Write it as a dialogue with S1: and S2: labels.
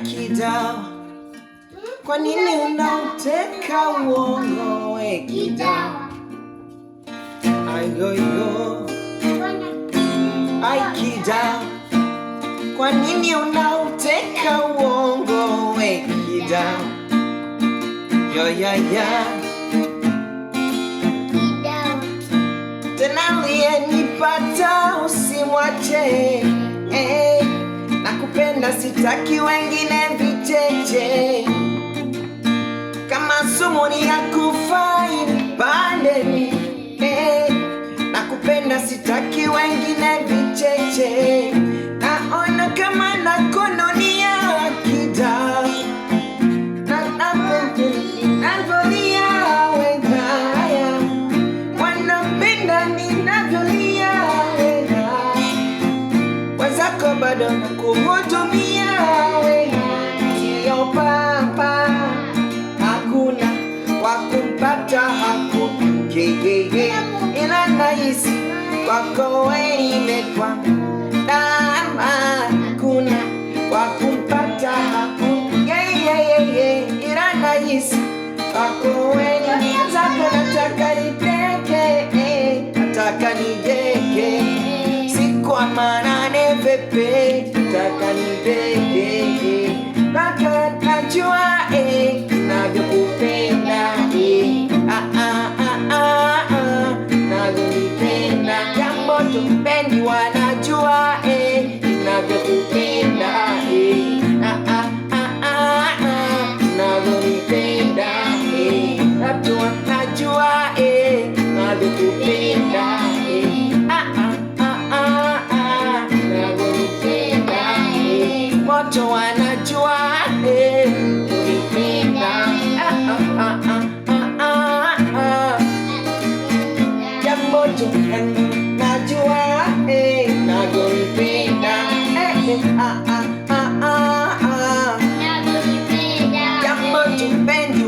S1: Kidao, kwa nini unauteka uongo we Kidao? Ayoyo, Kidao, kwa nini unauteka uongo we Kidao? Ya tena aliyenipata usimwache, nakupenda sitaki wengine vicheche, kama sumu ni ya kufai pandeni, nakupenda sitaki wengine vicheche, naona kama nakononia Kidao, navolia wengaya, wanapenda ninavyolia wengaya, wazako bado nakuhudumia wengaya, siyo papa, hakuna wakumpata hakukegege, ila nahisi kwako wewe kwa dama, hakuna wakumpata hakukegege, ila nahisi kwako wewe nataka niteke, nataka nideke, siku wa manane pepe, nataka nideke, mpaka najua navyokupenda, navyonipenda, jambo tupendi wanajua navyokupenda, navyonipenda, watu wanajua navyokupenda, navyonipenda, watu wanajua navyonipenda, jambo tunajua navyonipenda, jambo tupendi